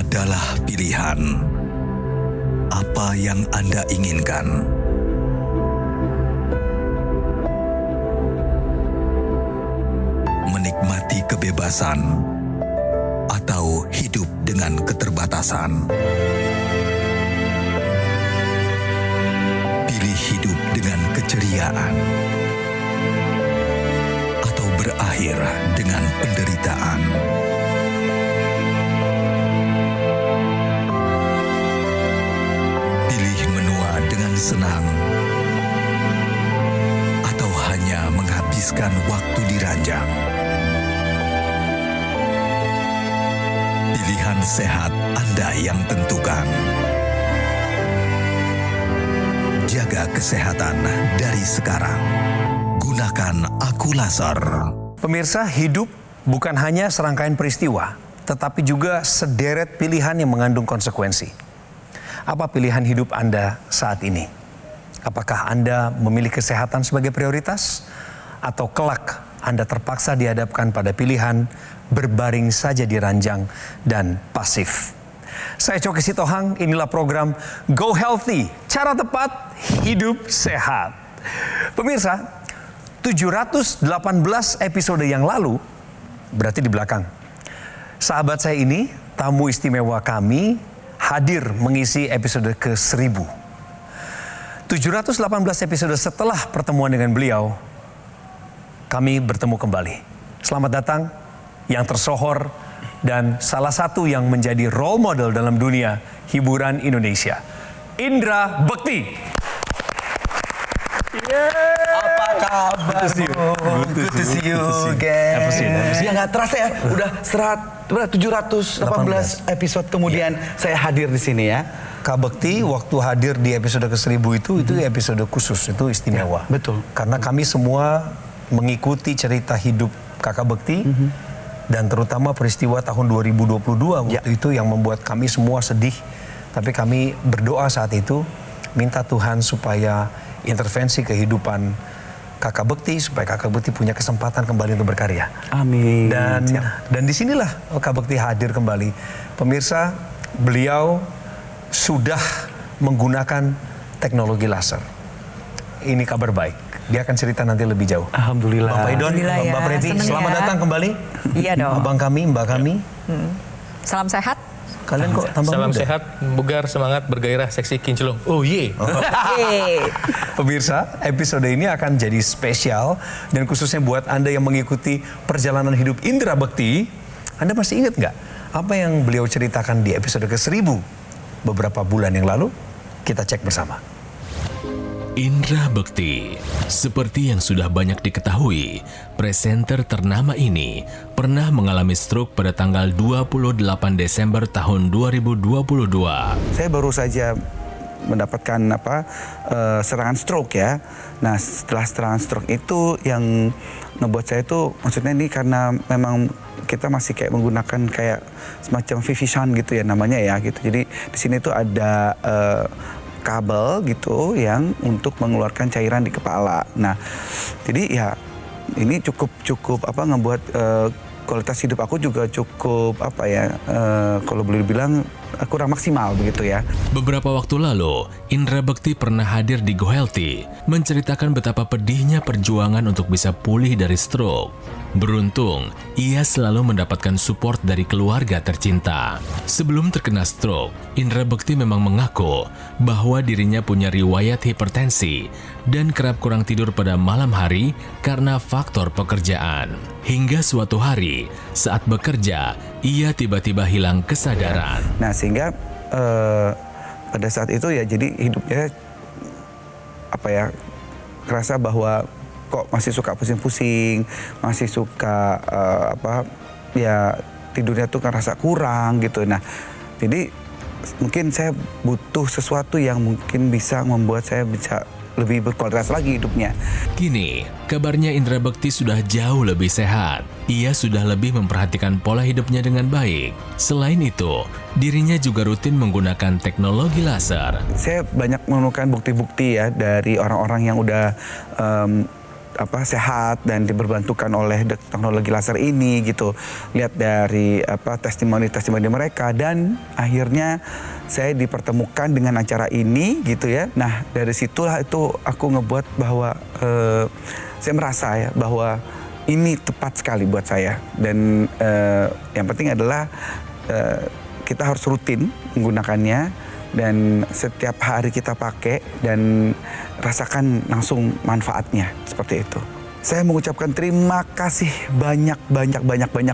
adalah pilihan. Apa yang Anda inginkan? Menikmati kebebasan atau hidup dengan keterbatasan? Pilih hidup dengan keceriaan atau berakhir dengan penderitaan? Pilih menua dengan senang atau hanya menghabiskan waktu di ranjang? Pilihan sehat Anda yang tentukan. Jaga kesehatan dari sekarang. Gunakan Akulaser. Pemirsa, hidup bukan hanya serangkaian peristiwa, tetapi juga sederet pilihan yang mengandung konsekuensi. Apa pilihan hidup Anda saat ini? Apakah Anda memilih kesehatan sebagai prioritas? Atau kelak Anda terpaksa dihadapkan pada pilihan berbaring saja di ranjang dan pasif? Saya Coki Sitohang, inilah program Go Healthy, cara tepat hidup sehat. Pemirsa, 718 episode yang lalu, berarti di belakang, sahabat saya ini, tamu istimewa kami, hadir mengisi episode ke-1000. 718 episode setelah pertemuan dengan beliau, kami bertemu kembali. Selamat datang yang tersohor dan salah satu yang menjadi role model dalam dunia hiburan Indonesia, Indra Bekti. Apa kabar? Good to see you, guys. Ya nggak terasa ya, udah 718 episode kemudian saya hadir di sini ya. Kak Bekti waktu hadir di episode ke-1000 itu episode khusus, itu istimewa. Ya, betul. Karena kami semua mengikuti cerita hidup Kakak Bekti dan terutama peristiwa tahun 2022 waktu itu yang membuat kami semua sedih. Tapi kami berdoa saat itu, minta Tuhan supaya intervensi kehidupan Kakak Bekti supaya Kakak Bekti punya kesempatan kembali untuk berkarya. Amin. Dan disinilah Kak Bekti hadir kembali. Pemirsa, beliau sudah menggunakan teknologi laser. Ini kabar baik. Dia akan cerita nanti lebih jauh. Alhamdulillah. Bapak Idon, Mbak Preti, selamat datang kembali. Iya dong. Abang kami, Mbak kami. Salam sehat. Kalian kok tambah Salam muda? sehat, bugar, semangat, bergairah, seksi, kinclong. Oh ye. Pemirsa, episode ini akan jadi spesial dan khususnya buat Anda yang mengikuti perjalanan hidup Indra Bekti. Anda masih ingat nggak apa yang beliau ceritakan di episode ke-1000 beberapa bulan yang lalu? Kita cek bersama. Indra Bekti, seperti yang sudah banyak diketahui, presenter ternama ini pernah mengalami stroke pada tanggal 28 Desember tahun 2022. Saya baru saja mendapatkan serangan stroke ya. Nah setelah serangan stroke itu yang ngebuat saya itu, maksudnya ini karena memang kita masih kayak menggunakan kayak semacam vivisan gitu ya namanya ya gitu. Jadi di sini tuh ada kabel gitu yang untuk mengeluarkan cairan di kepala. Nah, jadi ya ini cukup ngebuat kualitas hidup aku juga cukup kalau boleh dibilang kurang maksimal begitu ya. Beberapa waktu lalu, Indra Bekti pernah hadir di Go Healthy menceritakan betapa pedihnya perjuangan untuk bisa pulih dari stroke. Beruntung, ia selalu mendapatkan support dari keluarga tercinta. Sebelum terkena stroke, Indra Bekti memang mengaku bahwa dirinya punya riwayat hipertensi dan kerap kurang tidur pada malam hari karena faktor pekerjaan. Hingga suatu hari, saat bekerja, ia tiba-tiba hilang kesadaran. Nah, sehingga pada saat itu ya jadi hidupnya kerasa bahwa kok masih suka pusing-pusing, masih suka tidurnya tuh ngerasa kurang gitu. Nah, jadi mungkin saya butuh sesuatu yang mungkin bisa membuat saya bisa lebih berkualitas lagi hidupnya. Kini, kabarnya Indra Bekti sudah jauh lebih sehat. Ia sudah lebih memperhatikan pola hidupnya dengan baik. Selain itu, dirinya juga rutin menggunakan teknologi laser. Saya banyak menemukan bukti-bukti ya dari orang-orang yang udah sehat dan diberbantukan oleh teknologi laser ini gitu. Lihat dari testimoni mereka dan akhirnya saya dipertemukan dengan acara ini gitu ya. Nah, dari situlah itu aku ngebuat bahwa saya merasa ya bahwa ini tepat sekali buat saya dan yang penting adalah kita harus rutin menggunakannya dan setiap hari kita pakai dan rasakan langsung manfaatnya seperti itu. Saya mengucapkan terima kasih banyak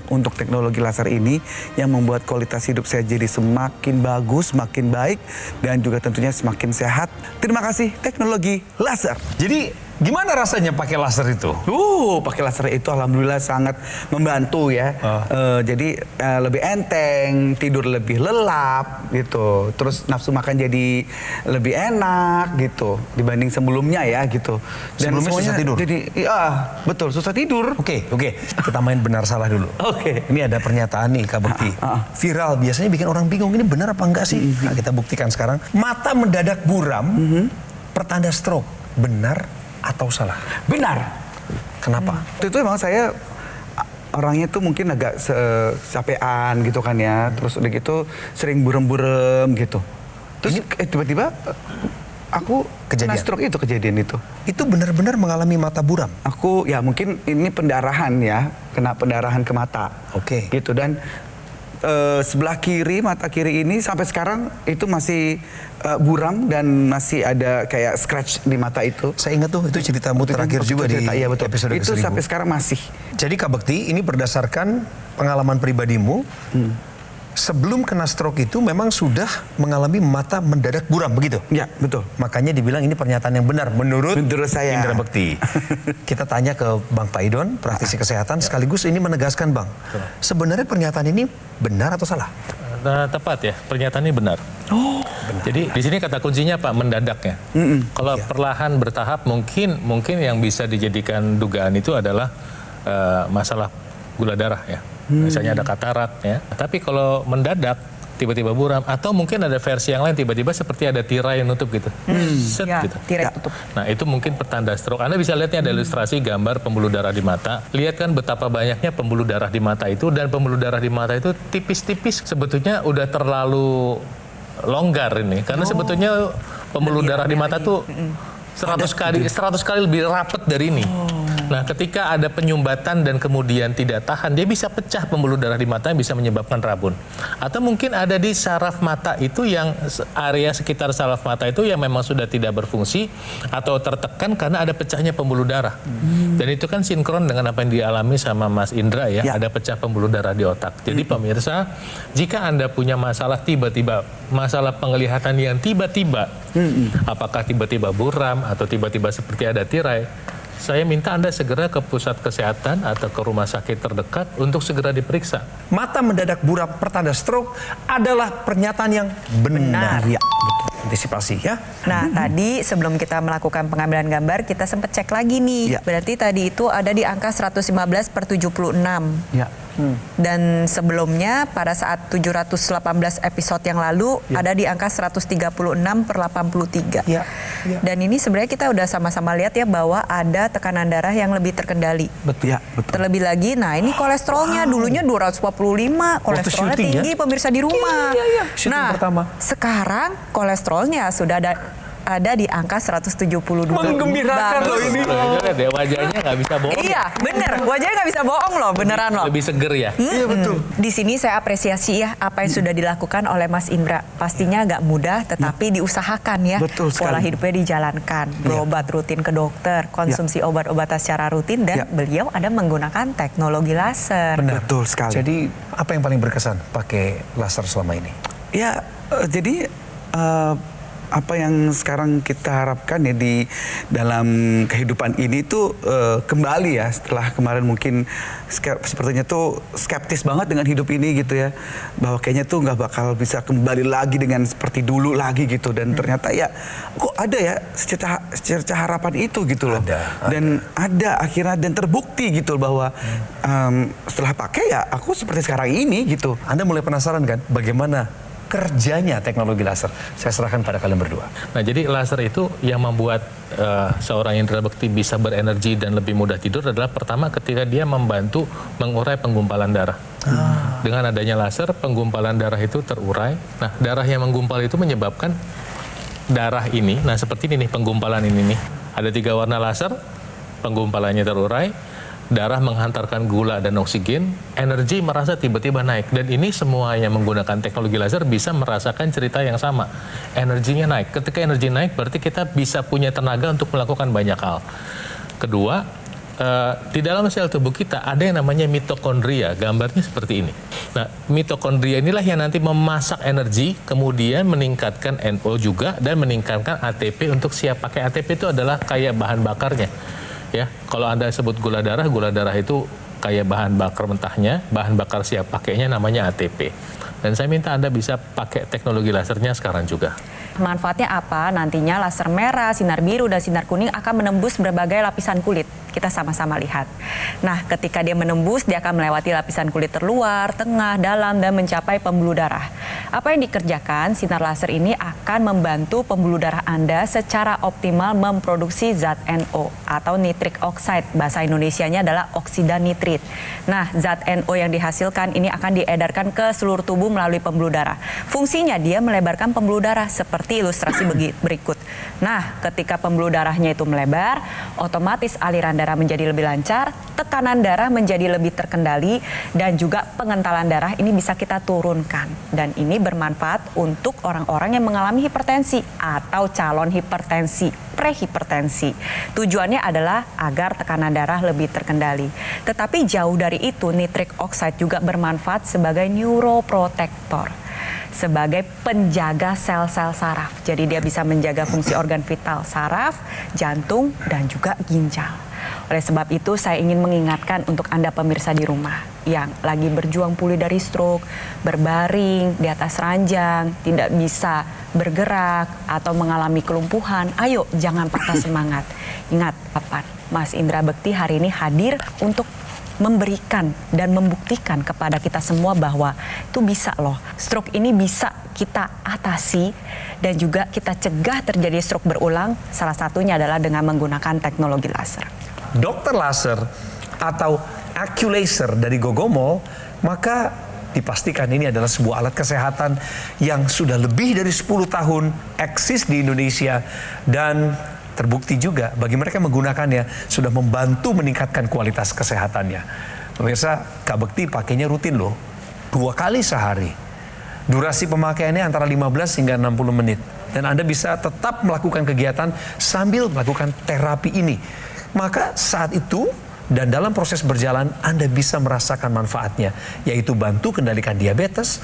untuk teknologi laser ini yang membuat kualitas hidup saya jadi semakin bagus, semakin baik dan juga tentunya semakin sehat. Terima kasih teknologi laser. Jadi gimana rasanya pakai laser itu? Pakai laser itu alhamdulillah sangat membantu ya. Jadi lebih enteng, tidur lebih lelap gitu. Terus nafsu makan jadi lebih enak gitu dibanding sebelumnya ya gitu. Dan Sebelumnya susah tidur? Jadi betul susah tidur. Oke. Kita main benar salah dulu. Oke. Ini ada pernyataan nih Kak Bekti. Viral biasanya bikin orang bingung, ini benar apa enggak sih? Nah, kita buktikan sekarang. Mata mendadak buram, pertanda stroke. Benar atau salah? Benar. Kenapa? Itu emang saya orangnya tuh mungkin agak capean gitu kan ya. Terus udah gitu sering burem-burem gitu. Terus tiba-tiba aku kena stroke itu kejadian itu. Itu benar-benar mengalami mata buram? Aku ya mungkin ini pendarahan ya. Kena pendarahan ke mata. Oke. Gitu dan sebelah kiri, mata kiri ini sampai sekarang itu masih buram dan masih ada kayak scratch di mata itu. Saya ingat tuh, itu ceritamu terakhir juga di episode itu ke-1000. sampai sekarang masih. Jadi Kak Bekti, ini berdasarkan pengalaman pribadimu, sebelum kena stroke itu memang sudah mengalami mata mendadak buram, begitu? Ya, betul. Makanya dibilang ini pernyataan yang benar menurut saya. Indra Bekti. Kita tanya ke Bang Paidon, praktisi kesehatan, sekaligus ini menegaskan Bang, sebenarnya pernyataan ini benar atau salah? Tepat ya, pernyataan ini benar. Benar. Jadi di sini kata kuncinya apa? Mendadaknya. Kalau perlahan bertahap mungkin yang bisa dijadikan dugaan itu adalah masalah gula darah ya. Misalnya ada katarak ya. Tapi kalau mendadak tiba-tiba buram atau mungkin ada versi yang lain tiba-tiba seperti ada tirai yang nutup gitu. Set gitu. Tirai tutup. Nah, itu mungkin pertanda stroke. Anda bisa lihatnya ada ilustrasi gambar pembuluh darah di mata. Lihat kan betapa banyaknya pembuluh darah di mata itu dan pembuluh darah di mata itu tipis-tipis sebetulnya udah terlalu longgar ini karena sebetulnya pembuluh darah di mata tuh 100 kali lebih rapat dari ini. Nah, ketika ada penyumbatan dan kemudian tidak tahan, dia bisa pecah pembuluh darah di mata yang bisa menyebabkan rabun. Atau mungkin ada di saraf mata itu yang area sekitar saraf mata itu yang memang sudah tidak berfungsi atau tertekan karena ada pecahnya pembuluh darah. Dan itu kan sinkron dengan apa yang dialami sama Mas Indra ya, ada pecah pembuluh darah di otak. Jadi pemirsa, jika Anda punya masalah tiba-tiba, masalah penglihatan yang tiba-tiba, apakah tiba-tiba buram atau tiba-tiba seperti ada tirai, saya minta Anda segera ke pusat kesehatan atau ke rumah sakit terdekat untuk segera diperiksa. Mata mendadak buram pertanda stroke adalah pernyataan yang benar. Ya, betul. Antisipasi ya. Nah, tadi sebelum kita melakukan pengambilan gambar, kita sempat cek lagi nih. Ya. Berarti tadi itu ada di angka 115/76. Ya. Dan sebelumnya pada saat 718 episode yang lalu ada di angka 136/83. Ya. Dan ini sebenarnya kita udah sama-sama lihat ya bahwa ada tekanan darah yang lebih terkendali. Betul. Ya, betul. Terlebih lagi, nah ini kolesterolnya dulunya 245, kolesterolnya syuting, tinggi pemirsa di rumah. Syuting Nah, pertama. sekarang kolesterolnya sudah ada di angka 172. Menggembirakan loh ini. Deh, wajahnya nggak bisa bohong. Iya, bener. Wajahnya nggak bisa bohong loh, beneran loh. Lebih seger ya. Iya, betul. Di sini saya apresiasi ya apa yang sudah dilakukan oleh Mas Indra. Pastinya nggak mudah, tetapi diusahakan ya. Betul sekali. Pola hidupnya dijalankan, berobat rutin ke dokter, konsumsi obat-obatan secara rutin, dan beliau ada menggunakan teknologi laser. Benar. Betul sekali. Jadi apa yang paling berkesan pakai laser selama ini? Ya, jadi apa yang sekarang kita harapkan ya di dalam kehidupan ini tuh kembali ya setelah kemarin mungkin sepertinya tuh skeptis banget dengan hidup ini gitu ya, bahwa kayaknya tuh nggak bakal bisa kembali lagi dengan seperti dulu lagi gitu, dan ternyata ya kok ada ya secerca harapan itu gitu loh. Dan ada akhirnya dan terbukti gitu bahwa setelah pakai ya aku seperti sekarang ini gitu. Anda mulai penasaran kan bagaimana kerjanya teknologi laser? Saya serahkan pada kalian berdua. Nah, jadi laser itu yang membuat seorang indra bekti bisa berenergi dan lebih mudah tidur adalah pertama ketika dia membantu mengurai penggumpalan darah. Dengan adanya laser, penggumpalan darah itu terurai. Nah, darah yang menggumpal itu menyebabkan darah ini, nah seperti ini nih penggumpalan ini nih. Ada 3 warna laser, penggumpalannya terurai, darah menghantarkan gula dan oksigen, energi merasa tiba-tiba naik. Dan ini semua yang menggunakan teknologi laser bisa merasakan cerita yang sama. Energinya naik. Ketika energi naik berarti kita bisa punya tenaga untuk melakukan banyak hal. Kedua, di dalam sel tubuh kita ada yang namanya mitokondria. Gambarnya seperti ini. Nah, mitokondria inilah yang nanti memasak energi, kemudian meningkatkan NO juga, dan meningkatkan ATP untuk siap pakai. ATP itu adalah kayak bahan bakarnya. Ya, kalau Anda sebut gula darah itu kayak bahan bakar mentahnya, bahan bakar siap pakainya namanya ATP. Dan saya minta Anda bisa pakai teknologi lasernya sekarang juga. Manfaatnya apa? Nantinya laser merah, sinar biru, dan sinar kuning akan menembus berbagai lapisan kulit. Kita sama-sama lihat. Nah, ketika dia menembus, dia akan melewati lapisan kulit terluar, tengah, dalam, dan mencapai pembuluh darah. Apa yang dikerjakan? Sinar laser ini akan membantu pembuluh darah Anda secara optimal memproduksi zat NO atau nitric oxide. Bahasa Indonesianya adalah oksida nitrit. Nah, zat NO yang dihasilkan ini akan diedarkan ke seluruh tubuh melalui pembuluh darah. Fungsinya dia melebarkan pembuluh darah seperti ilustrasi berikut. Nah, ketika pembuluh darahnya itu melebar, otomatis aliran darah menjadi lebih lancar, tekanan darah menjadi lebih terkendali, dan juga pengentalan darah ini bisa kita turunkan. Dan ini bermanfaat untuk orang-orang yang mengalami hipertensi atau calon hipertensi, prehipertensi. Tujuannya adalah agar tekanan darah lebih terkendali. Tetapi jauh dari itu, nitric oxide juga bermanfaat sebagai neuroprotektor, sebagai penjaga sel-sel saraf. Jadi dia bisa menjaga fungsi organ vital saraf, jantung, dan juga ginjal. Oleh sebab itu saya ingin mengingatkan untuk Anda pemirsa di rumah yang lagi berjuang pulih dari stroke, berbaring di atas ranjang, tidak bisa bergerak atau mengalami kelumpuhan. Ayo jangan patah semangat. Ingat, Mas Indra Bekti hari ini hadir untuk memberikan dan membuktikan kepada kita semua bahwa itu bisa loh. Stroke ini bisa kita atasi dan juga kita cegah terjadi stroke berulang. Salah satunya adalah dengan menggunakan teknologi laser. Dokter laser atau AccuLaser dari Gogomol, maka dipastikan ini adalah sebuah alat kesehatan yang sudah lebih dari 10 tahun eksis di Indonesia dan terbukti juga bagi mereka yang menggunakannya sudah membantu meningkatkan kualitas kesehatannya. Pemirsa, Kak Bekti pakainya rutin loh, 2 kali sehari. Durasi pemakaiannya antara 15 hingga 60 menit. Dan Anda bisa tetap melakukan kegiatan sambil melakukan terapi ini. Maka saat itu dan dalam proses berjalan Anda bisa merasakan manfaatnya, yaitu bantu kendalikan diabetes,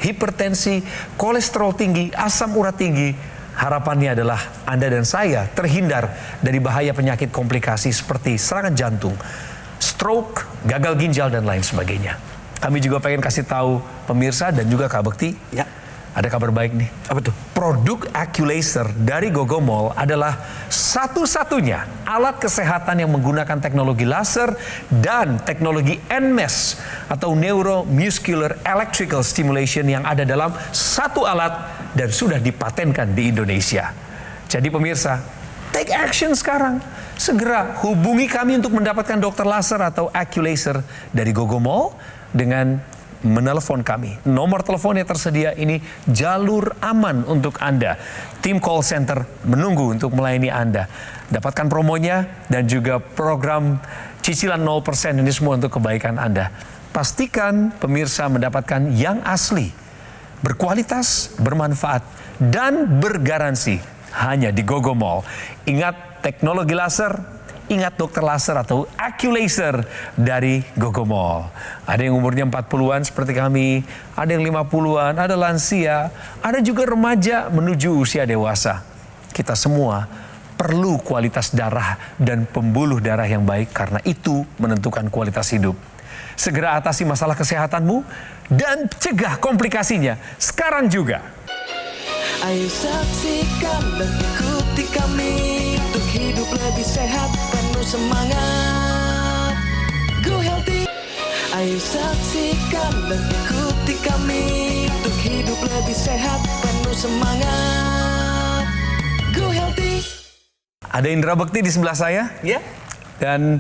hipertensi, kolesterol tinggi, asam urat tinggi. Harapannya adalah Anda dan saya terhindar dari bahaya penyakit komplikasi seperti serangan jantung, stroke, gagal ginjal, dan lain sebagainya. Kami juga pengen kasih tahu pemirsa dan juga Kak Bekti, Ya. ada kabar baik nih. Apa tuh? Produk AccuLaser dari Gogomol adalah satu-satunya alat kesehatan yang menggunakan teknologi laser dan teknologi NMES atau Neuromuscular Electrical Stimulation yang ada dalam satu alat dan sudah dipatenkan di Indonesia. Jadi pemirsa, take action sekarang. Segera hubungi kami untuk mendapatkan dokter laser atau AccuLaser dari Gogomol dengan menelpon kami. Nomor teleponnya tersedia, ini jalur aman untuk Anda. Tim call center menunggu untuk melayani Anda. Dapatkan promonya dan juga program cicilan 0% ini semua untuk kebaikan Anda. Pastikan pemirsa mendapatkan yang asli, berkualitas, bermanfaat, dan bergaransi hanya di Gogomol. Ingat teknologi laser, ingat dokter laser atau AccuLaser dari Gogomol. Ada yang umurnya 40-an seperti kami, ada yang 50-an, ada lansia, ada juga remaja menuju usia dewasa. Kita semua perlu kualitas darah dan pembuluh darah yang baik karena itu menentukan kualitas hidup. Segera atasi masalah kesehatanmu dan cegah komplikasinya sekarang juga. Ayo saksikan dan ikuti kami untuk hidup lebih sehat, penuh semangat. Go Healthy. Ayo saksikan dan ikuti kami untuk hidup hidup lebih sehat, penuh semangat. Go healthy. Ada Indra Bekti di sebelah saya. Ya. Dan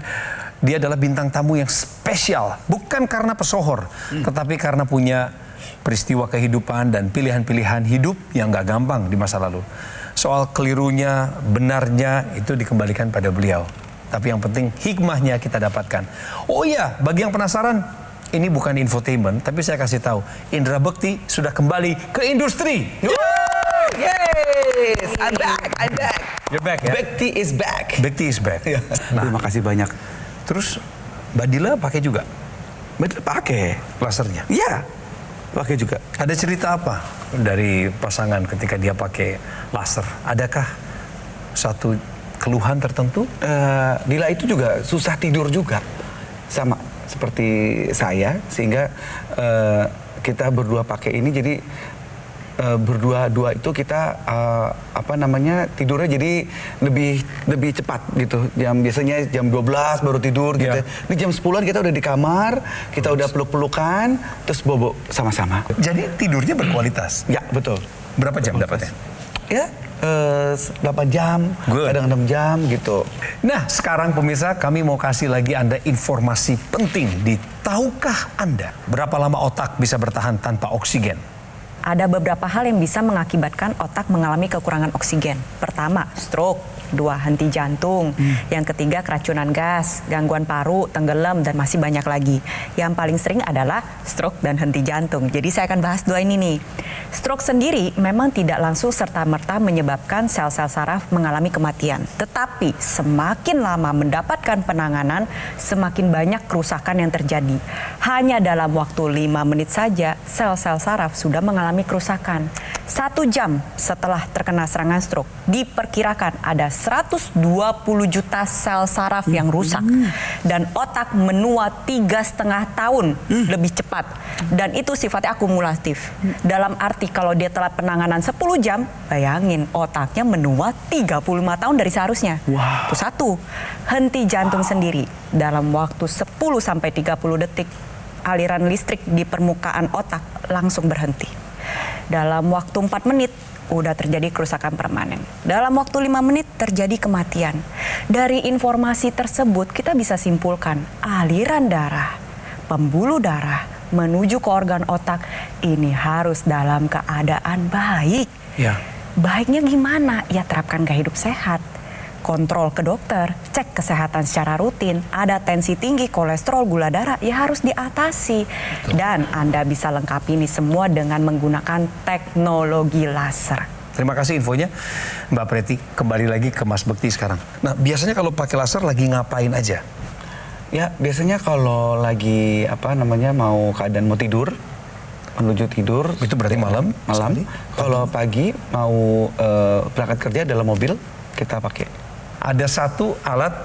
dia adalah bintang tamu yang spesial. Bukan karena pesohor, tetapi karena punya peristiwa kehidupan dan pilihan-pilihan hidup yang gak gampang di masa lalu. Soal kelirunya, benarnya itu dikembalikan pada beliau. Tapi yang penting hikmahnya kita dapatkan. Oh iya, bagi yang penasaran, ini bukan infotainment, tapi saya kasih tahu, Indra Bekti sudah kembali ke industri. Yes, I'm back. You're back ya? Bekti is back. Bekti is back. Terima kasih banyak. Terus Mbak Dila pakai juga Betul, pakai. lasernya. Iya, pakai juga. Ada cerita apa dari pasangan ketika dia pakai laser? Adakah satu keluhan tertentu? Dila itu juga susah tidur juga, sama seperti saya, sehingga kita berdua pakai ini, jadi berdua itu kita tidurnya jadi lebih cepat gitu. Biasanya jam 12 baru tidur gitu. Yeah. Ini jam 10-an kita udah di kamar, kita udah peluk-pelukan, terus bobo sama-sama. Jadi tidurnya berkualitas. Ya, betul. Berapa jam dapatnya? Ya, 8 jam, Good. kadang 6 jam gitu. Nah, sekarang pemirsa, kami mau kasih lagi Anda informasi penting di Tahukah Anda berapa lama otak bisa bertahan tanpa oksigen? Ada beberapa hal yang bisa mengakibatkan otak mengalami kekurangan oksigen. Pertama, stroke. Dua, henti jantung. Yang ketiga, keracunan gas, gangguan paru, tenggelam, dan masih banyak lagi. Yang paling sering adalah stroke dan henti jantung. Jadi saya akan bahas dua ini nih. Stroke sendiri memang tidak langsung serta-merta menyebabkan sel-sel saraf mengalami kematian. Tetapi semakin lama mendapatkan penanganan, semakin banyak kerusakan yang terjadi. Hanya dalam waktu 5 menit saja, sel-sel saraf sudah mengalami kerusakan. 1 jam setelah terkena serangan stroke, diperkirakan ada 120 juta sel saraf yang rusak. Dan otak menua 3,5 tahun lebih cepat. Dan itu sifatnya akumulatif. Dalam arti kalau dia telat penanganan 10 jam, bayangin otaknya menua 35 tahun dari seharusnya. Wow. Itu satu. Henti jantung sendiri. Dalam waktu 10-30 detik, aliran listrik di permukaan otak langsung berhenti. Dalam waktu 4 menit, udah terjadi kerusakan permanen. Dalam waktu 5 menit terjadi kematian. Dari informasi tersebut kita bisa simpulkan aliran darah, pembuluh darah menuju ke organ otak ini harus dalam keadaan baik. Ya. Baiknya gimana? Ya terapkan gaya hidup sehat. Kontrol ke dokter, cek kesehatan secara rutin, ada tensi tinggi, kolesterol, gula darah, ya harus diatasi. Dan Anda bisa lengkapi ini semua dengan menggunakan teknologi laser. Terima kasih infonya, Mbak Preti. Kembali lagi ke Mas Bekti sekarang. Nah, biasanya kalau pakai laser lagi ngapain aja? Ya, biasanya kalau lagi mau keadaan mau tidur, menuju tidur. Itu berarti malam? Malam. Kalau pagi mau berangkat kerja dalam mobil, kita pakai. Ada satu alat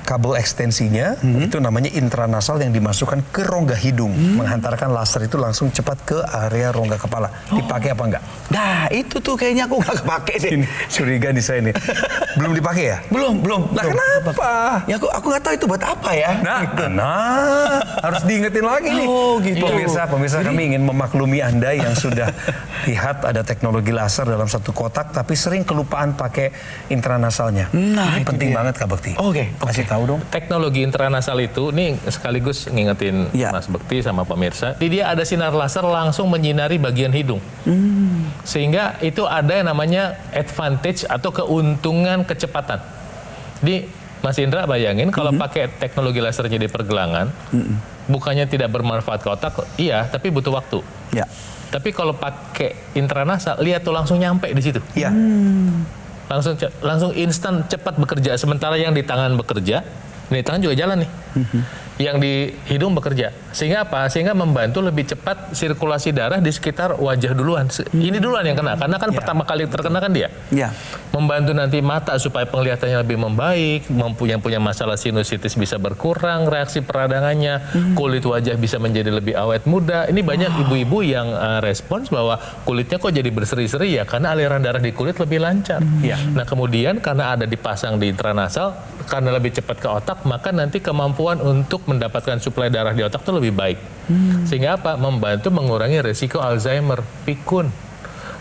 kabel ekstensinya, itu namanya intranasal yang dimasukkan ke rongga hidung. Menghantarkan laser itu langsung cepat ke area rongga kepala. Dipakai apa enggak? Nah, itu tuh kayaknya aku nggak kepake deh. Ini curiga nih saya nih. Belum dipakai ya? Belum. Nah, kenapa? Ya aku nggak tahu itu buat apa ya. Nah, harus diingetin lagi nih. Oh, gitu. Pemirsa kami ingin memaklumi Anda yang sudah lihat ada teknologi laser dalam satu kotak, tapi sering kelupaan pakai intranasalnya. Nah, ini itu penting dia. banget Kak Bekti. Oke. Kasih tahu dong. Teknologi intranasal itu, nih sekaligus ngingetin Ya. Mas Bekti sama pemirsa, di dia ada sinar laser langsung menyinari bagian hidung. Sehingga itu ada yang namanya advantage atau keuntungan kecepatan. Di Mas Indra bayangin kalau pakai teknologi lasernya di pergelangan, bukannya tidak bermanfaat ke otak, iya, tapi butuh waktu. Ya. Tapi kalau pakai intranasal, lihat tuh langsung nyampe di situ. Iya. Langsung instan cepat bekerja. Sementara yang di tangan bekerja, di tangan juga jalan nih. Yang di hidung bekerja. Sehingga apa? Sehingga membantu lebih cepat sirkulasi darah di sekitar wajah duluan. Ini duluan yang kena, karena kan pertama kali terkena kan dia. Ya. Membantu nanti mata supaya penglihatannya lebih membaik, yang punya masalah sinusitis bisa berkurang, reaksi peradangannya, kulit wajah bisa menjadi lebih awet muda. Ini banyak ibu-ibu yang respons bahwa kulitnya kok jadi berseri-seri ya, karena aliran darah di kulit lebih lancar. Ya. Nah kemudian karena ada dipasang di intranasal, karena lebih cepat ke otak, maka nanti kemampuan untuk mendapatkan suplai darah di otak itu lebih baik. Sehingga apa? Membantu mengurangi resiko Alzheimer, pikun,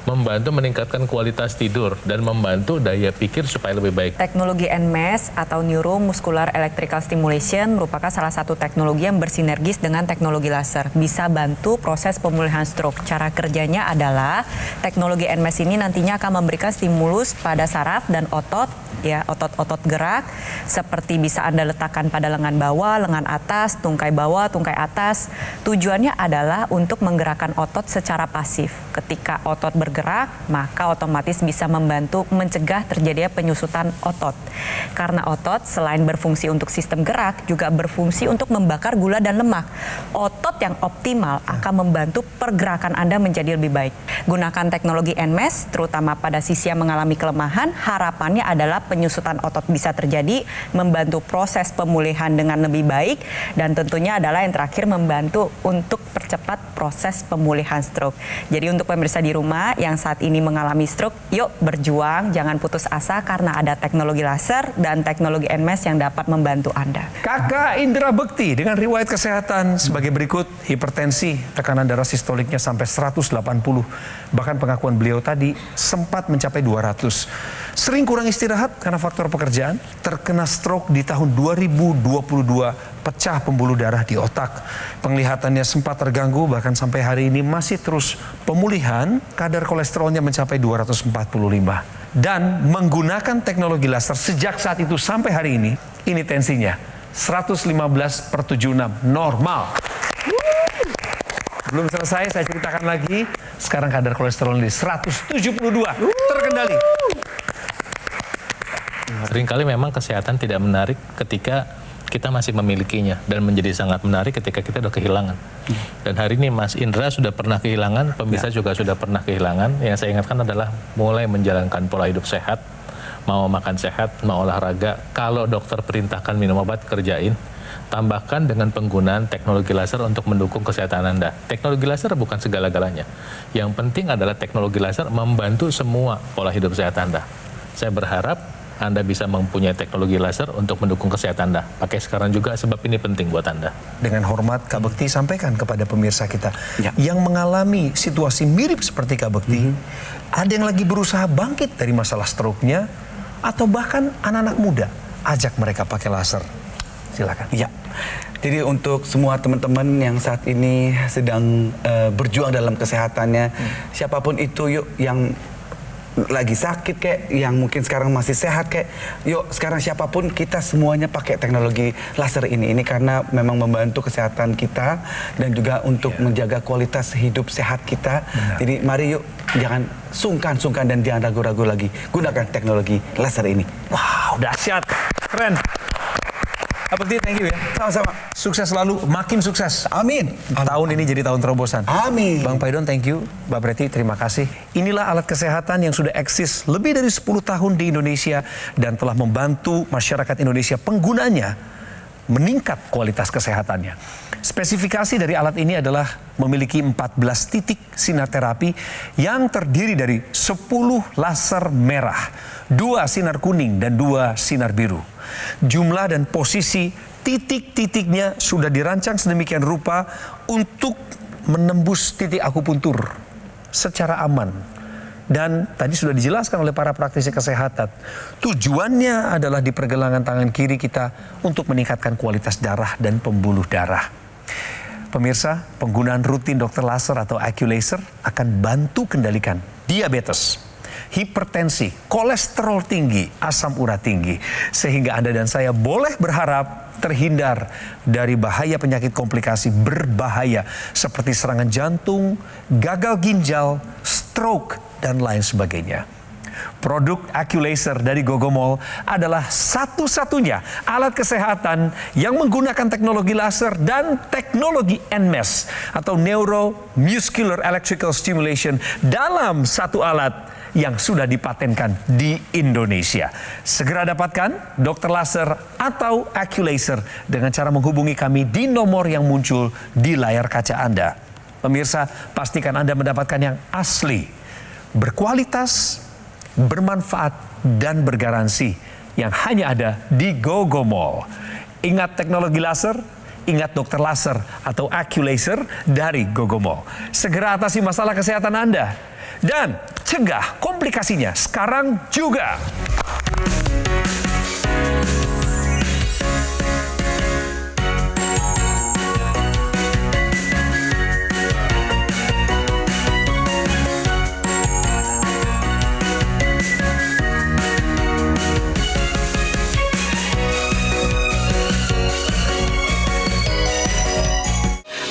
membantu meningkatkan kualitas tidur, dan membantu daya pikir supaya lebih baik. Teknologi NMES atau Neuromuscular Electrical Stimulation merupakan salah satu teknologi yang bersinergis dengan teknologi laser. Bisa bantu proses pemulihan stroke. Cara kerjanya adalah teknologi NMES ini nantinya akan memberikan stimulus pada saraf dan otot, ya, otot-otot gerak, seperti bisa Anda letakkan pada lengan bawah, lengan atas, tungkai bawah, tungkai atas. Tujuannya adalah untuk menggerakkan otot secara pasif. Ketika otot bergerak, maka otomatis bisa membantu mencegah terjadinya penyusutan otot. Karena otot selain berfungsi untuk sistem gerak, juga berfungsi untuk membakar gula dan lemak. Otot yang optimal akan membantu pergerakan Anda menjadi lebih baik. Gunakan teknologi NMES, terutama pada sisi yang mengalami kelemahan, harapannya adalah penyusutan otot bisa terjadi, membantu proses pemulihan dengan lebih baik, dan tentunya adalah yang terakhir membantu untuk percepat proses pemulihan stroke. Jadi untuk pemirsa di rumah yang saat ini mengalami stroke, yuk berjuang, jangan putus asa karena ada teknologi laser dan teknologi NMES yang dapat membantu Anda. Kakak Indra Bekti dengan riwayat kesehatan sebagai berikut: hipertensi, tekanan darah sistoliknya sampai 180. Bahkan pengakuan beliau tadi sempat mencapai 200. Sering kurang istirahat karena faktor pekerjaan, terkena stroke di tahun 2022, pecah pembuluh darah di otak. Penglihatannya sempat terganggu, bahkan sampai hari ini masih terus pemulihan, kadar kolesterolnya mencapai 245. Dan menggunakan teknologi laser sejak saat itu sampai hari ini tensinya 115/76, normal. Belum selesai, saya ceritakan lagi. Sekarang kadar kolesterol di 172, terkendali. Seringkali memang kesehatan tidak menarik ketika kita masih memilikinya, dan menjadi sangat menarik ketika kita sudah kehilangan. Dan hari ini Mas Indra sudah pernah kehilangan, pemirsa juga sudah pernah kehilangan. Yang saya ingatkan adalah mulai menjalankan pola hidup sehat, mau makan sehat, mau olahraga. Kalau dokter perintahkan minum obat, kerjain. Tambahkan dengan penggunaan teknologi laser untuk mendukung kesehatan Anda. Teknologi laser bukan segala-galanya. Yang penting adalah teknologi laser membantu semua pola hidup sehat Anda. Saya berharap Anda bisa mempunyai teknologi laser untuk mendukung kesehatan Anda. Pakai sekarang juga, sebab ini penting buat Anda. Dengan hormat, Kak Bekti sampaikan kepada pemirsa kita yang mengalami situasi mirip seperti Kak Bekti, ada yang lagi berusaha bangkit dari masalah stroke-nya, atau bahkan anak-anak muda, ajak mereka pakai laser. Silakan. Ya, jadi untuk semua teman-teman yang saat ini sedang berjuang dalam kesehatannya, siapapun itu, yuk, yang lagi sakit kayak, yang mungkin sekarang masih sehat kayak, yuk sekarang siapapun kita semuanya pakai teknologi laser ini karena memang membantu kesehatan kita dan juga untuk menjaga kualitas hidup sehat kita. Jadi mari yuk, jangan sungkan dan jangan ragu-ragu lagi, gunakan teknologi laser ini. Wow, dahsyat, keren. Kak Bekti, thank you ya. Sama-sama. Sukses selalu, makin sukses. Amin. Tahun ini jadi tahun terobosan. Amin. Bang Paidon, thank you. Mbak Preti, terima kasih. Inilah alat kesehatan yang sudah eksis lebih dari 10 tahun di Indonesia dan telah membantu masyarakat Indonesia penggunanya meningkat kualitas kesehatannya. Spesifikasi dari alat ini adalah memiliki 14 titik sinar terapi yang terdiri dari 10 laser merah, 2 sinar kuning, dan 2 sinar biru. Jumlah dan posisi titik-titiknya sudah dirancang sedemikian rupa untuk menembus titik akupuntur secara aman. Dan tadi sudah dijelaskan oleh para praktisi kesehatan. Tujuannya adalah di pergelangan tangan kiri kita untuk meningkatkan kualitas darah dan pembuluh darah. Pemirsa, penggunaan rutin dokter laser atau AccuLaser akan bantu kendalikan diabetes, hipertensi, kolesterol tinggi, asam urat tinggi. Sehingga Anda dan saya boleh berharap terhindar dari bahaya penyakit komplikasi berbahaya seperti serangan jantung, gagal ginjal, stroke, dan lain sebagainya. Produk AccuLaser dari Gogomall adalah satu-satunya alat kesehatan yang menggunakan teknologi laser dan teknologi NMES atau Neuromuscular Electrical Stimulation dalam satu alat yang sudah dipatenkan di Indonesia. Segera dapatkan dokter laser atau AccuLaser dengan cara menghubungi kami di nomor yang muncul di layar kaca Anda. Pemirsa, pastikan Anda mendapatkan yang asli, berkualitas, bermanfaat, dan bergaransi yang hanya ada di Gogomall. Ingat, teknologi laser ingat dokter laser atau AccuLaser dari Gogomo. Segera atasi masalah kesehatan Anda dan cegah komplikasinya sekarang juga.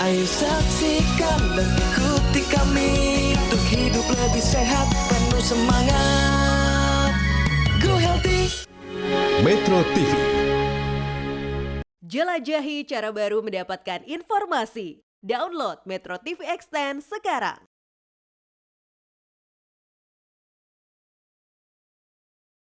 Ayo saksikan dan ikuti kami untuk hidup lebih sehat, penuh semangat. Go Healthy. Metro TV. Jelajahi cara baru mendapatkan informasi. Download Metro TV Extend sekarang.